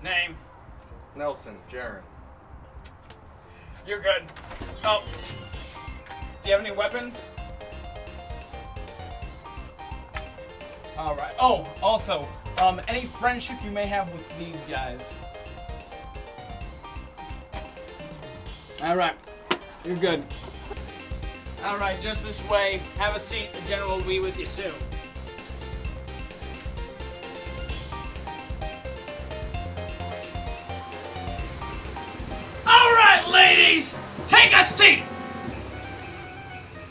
Name. Nelson, Jaren. You're good. Oh. Do you have any weapons? Alright. Oh, also, any friendship you may have with these guys. Alright. You're good. Alright, just this way. Have a seat. The general will be with you soon. Alright, ladies! Take a seat!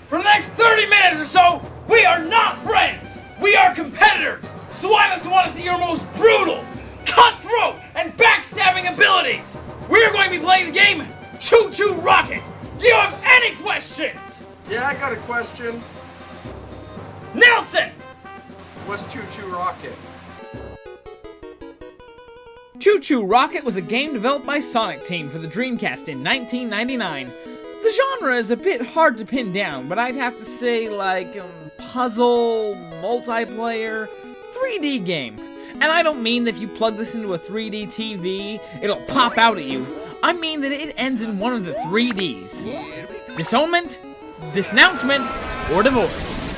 For the next 30 minutes or so, we are not friends! We are competitors! So I just want to see your most brutal, cutthroat, and backstabbing abilities! We're going to be playing the game Chuchu Rocket! Do you have any questions? Yeah, I got a question. Nelson! What's Chuchu Rocket? Chuchu Rocket was a game developed by Sonic Team for the Dreamcast in 1999. The genre is a bit hard to pin down, but I'd have to say like puzzle, multiplayer, 3D game. And I don't mean that if you plug this into a 3D TV, it'll pop out at you. I mean that it ends in one of the 3Ds. Disownment, disnouncement, or divorce.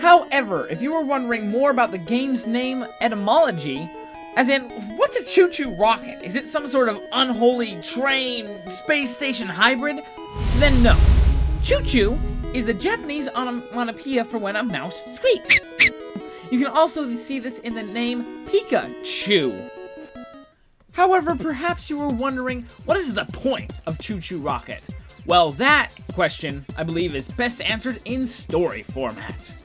However, if you were wondering more about the game's name etymology, as in, what's a Chuchu Rocket? Is it some sort of unholy train space station hybrid? Then no. Chuchu is the Japanese onomatopoeia for when a mouse squeaks. You can also see this in the name Pikachu. However, perhaps you were wondering, what is the point of Chuchu Rocket? Well, that question, I believe, is best answered in story format.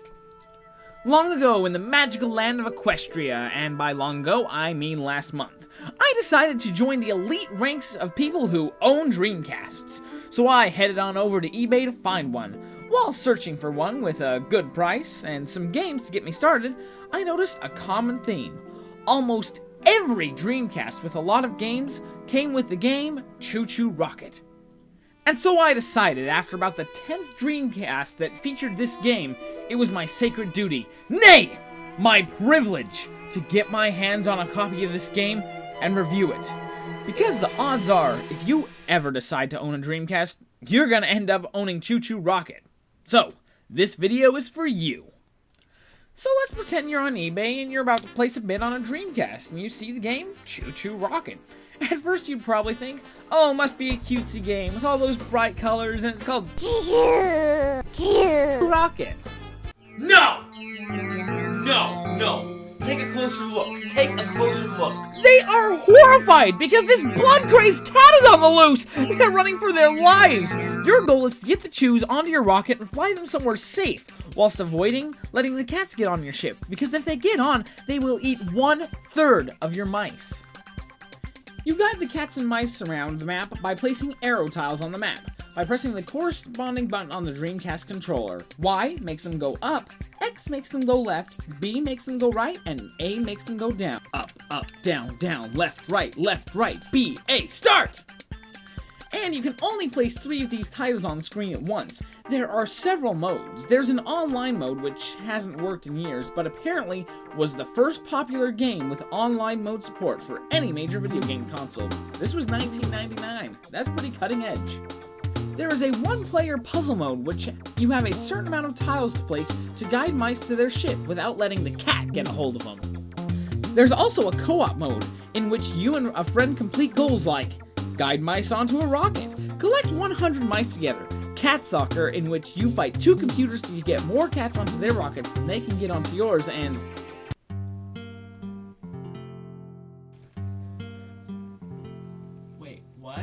Long ago in the magical land of Equestria, and by long ago, I mean last month, I decided to join the elite ranks of people who own Dreamcasts. So I headed on over to eBay to find one. While searching for one with a good price and some games to get me started, I noticed a common theme. Almost every Dreamcast with a lot of games came with the game Chuchu Rocket. And so I decided, after about the 10th Dreamcast that featured this game, it was my sacred duty, nay, my privilege, to get my hands on a copy of this game and review it. Because the odds are, if you ever decide to own a Dreamcast, you're gonna end up owning Chuchu Rocket. So, this video is for you. So let's pretend you're on eBay and you're about to place a bid on a Dreamcast, and you see the game Chuchu Rocket. At first you'd probably think, oh, it must be a cutesy game with all those bright colors, and it's called Chuchu Rocket. No! No, no. Take a closer look. Take a closer look. They are horrified because this blood-crazed cat is on the loose. They're running for their lives. Your goal is to get the Choos onto your rocket and fly them somewhere safe, whilst avoiding letting the cats get on your ship, because if they get on, they will eat 1/3 of your mice. You guide the cats and mice around the map by placing arrow tiles on the map, by pressing the corresponding button on the Dreamcast controller. Y makes them go up, X makes them go left, B makes them go right, and A makes them go down. Up, up, down, down, left, right, B, A, start! And you can only place 3 of these titles on the screen at once. There are several modes. There's an online mode which hasn't worked in years, but apparently was the first popular game with online mode support for any major video game console. This was 1999. That's pretty cutting edge. There is a one-player puzzle mode which you have a certain amount of tiles to place to guide mice to their ship without letting the cat get a hold of them. There's also a co-op mode in which you and a friend complete goals like guide mice onto a rocket, collect 100 mice together, cat soccer in which you fight 2 computers to get more cats onto their rockets than they can get onto yours, and Wait, what?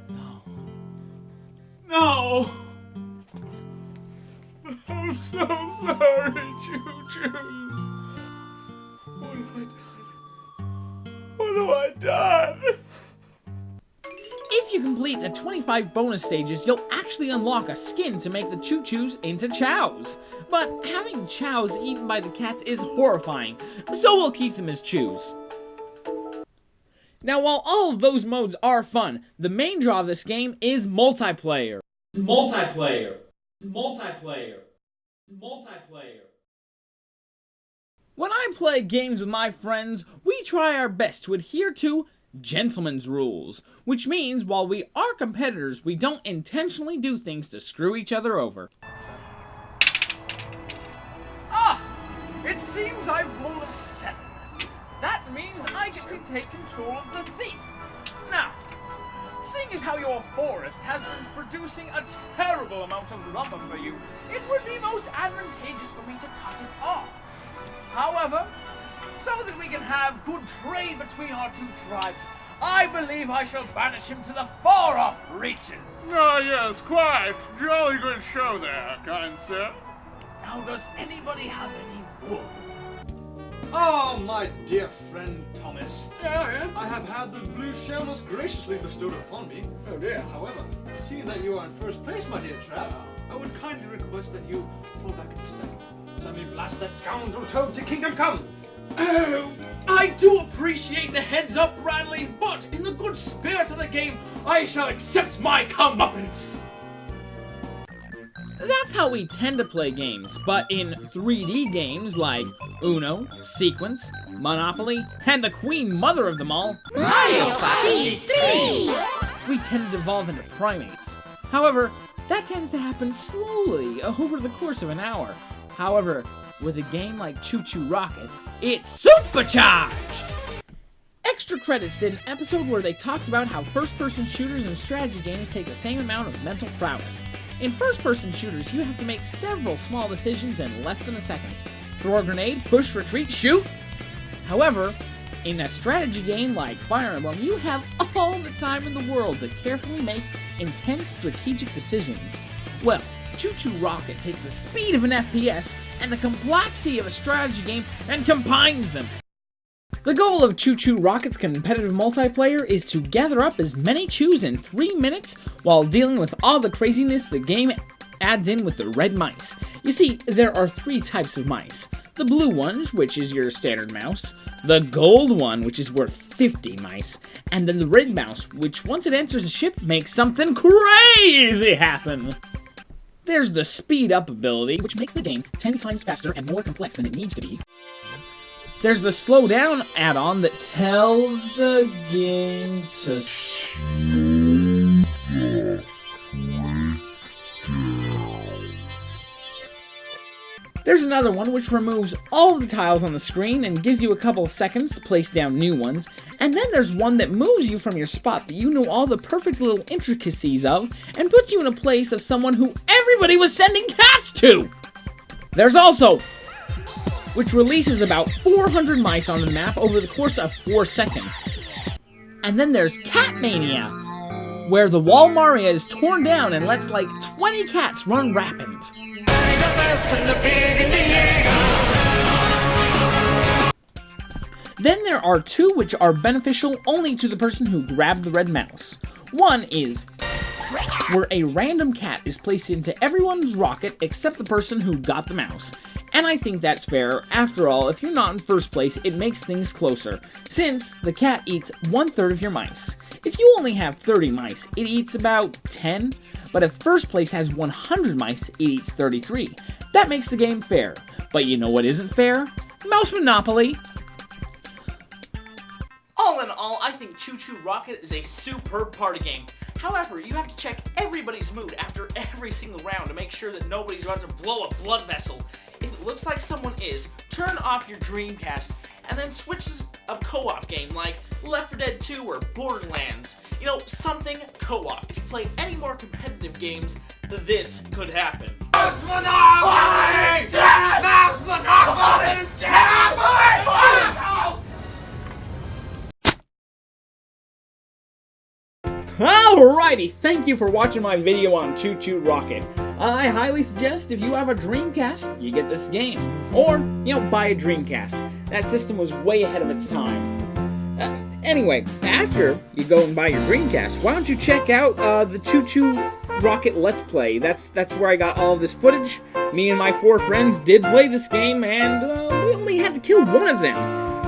No. No! I'm so sorry, Choo-Choos. What have I done? What have I done? if you complete the 25 bonus stages, you'll actually unlock a skin to make the Choo-Choos into chows. But having chows eaten by the cats is horrifying, so we'll keep them as Choos. Now, while all of those modes are fun, the main draw of this game is multiplayer. Multiplayer. Multiplayer. When I play games with my friends, we try our best to adhere to gentlemen's rules, which means while we are competitors, we don't intentionally do things to screw each other over. Ah! It seems I've rolled a 7. That means I get to take control of the thief. Now, seeing as how your forest has been producing a terrible amount of lumber for you, it would be most advantageous for me to cut it off. However, so that we can have good trade between our two tribes, I believe I shall banish him to the far-off reaches. Ah, yes, quite. Jolly good show there, kind sir. Now, does anybody have any wool? Oh, my dear friend Thomas. Yeah. I have had the blue shell most graciously bestowed upon me. Oh dear. However, seeing that you are in first place, my dear chap, I would kindly request that you fall back into second. So let me blast that scoundrel Toad to kingdom come! Oh, I do appreciate the heads up, Bradley, but in the good spirit of the game, I shall accept my comeuppance. That's how we tend to play games, but in 3D games like Uno, Sequence, Monopoly, and the queen mother of them all, Mario Party 3! we tend to devolve into primates. However, that tends to happen slowly over the course of an hour. However, with a game like Chuchu Rocket, it's supercharged! Extra Credits did an episode where they talked about how first-person shooters and strategy games take the same amount of mental prowess. In first-person shooters, you have to make several small decisions in less than a second. Throw a grenade, push, retreat, shoot! However, in a strategy game like Fire Emblem, you have all the time in the world to carefully make intense strategic decisions. Well, Chuchu Rocket takes the speed of an FPS and the complexity of a strategy game and combines them. The goal of Chuchu Rocket's competitive multiplayer is to gather up as many Choos in 3 minutes while dealing with all the craziness the game adds in with the red mice. You see, there are 3 types of mice. The blue one, which is your standard mouse, the gold one, which is worth 50 mice, and then the red mouse, which once it enters a ship makes something crazy happen. There's the speed up ability, which makes the game 10 times faster and more complex than it needs to be. There's the slow down add-on that tells the game to There's another one which removes all the tiles on the screen and gives you a couple of seconds to place down new ones. And then there's one that moves you from your spot that you know all the perfect little intricacies of and puts you in a place of someone who everybody was sending cats to! There's also which releases about 400 mice on the map over the course of 4 seconds. And then there's Cat Mania, where the wall Maria is torn down and lets like 20 cats run rapid. Then there are 2 which are beneficial only to the person who grabbed the red mouse. One is where a random cat is placed into everyone's rocket except the person who got the mouse. And I think that's fair. After all, if you're not in first place, it makes things closer, since the cat eats 1/3 of your mice. If you only have 30 mice, it eats about 10, but if first place has 100 mice, it eats 33. That makes the game fair. But you know what isn't fair? Mouse Monopoly. All in all, I think Chuchu Rocket is a superb party game. However, you have to check everybody's mood after every single round to make sure that nobody's about to blow a blood vessel. If it looks like someone is, turn off your Dreamcast and then switch to a co-op game like Left 4 Dead 2 or Borderlands. You know, something co-op. If you play any more competitive games, this could happen. Mouse Monopoly! Mouse Monopoly! Alrighty, thank you for watching my video on Chuchu Rocket. I highly suggest if you have a Dreamcast, you get this game. Or, buy a Dreamcast. That system was way ahead of its time. Anyway, after you go and buy your Dreamcast, why don't you check out the Chuchu Rocket Let's Play. That's where I got all of this footage. Me and my 4 friends did play this game, and we only had to kill one of them.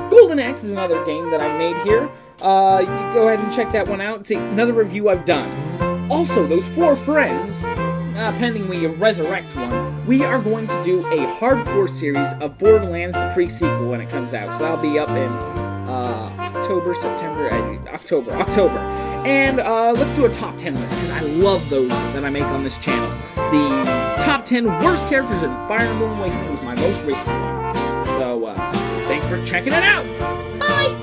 Golden Axe is another game that I made here. You go ahead and check that one out. See, another review I've done. Also, those 4 friends, pending we resurrect one, we are going to do a hardcore series of Borderlands, the pre-sequel, when it comes out. So that'll be up in October. And let's do a top 10 list, because I love those that I make on this channel. The top 10 worst characters in Fire Emblem Awakening was my most recent one. So, thanks for checking it out! Bye!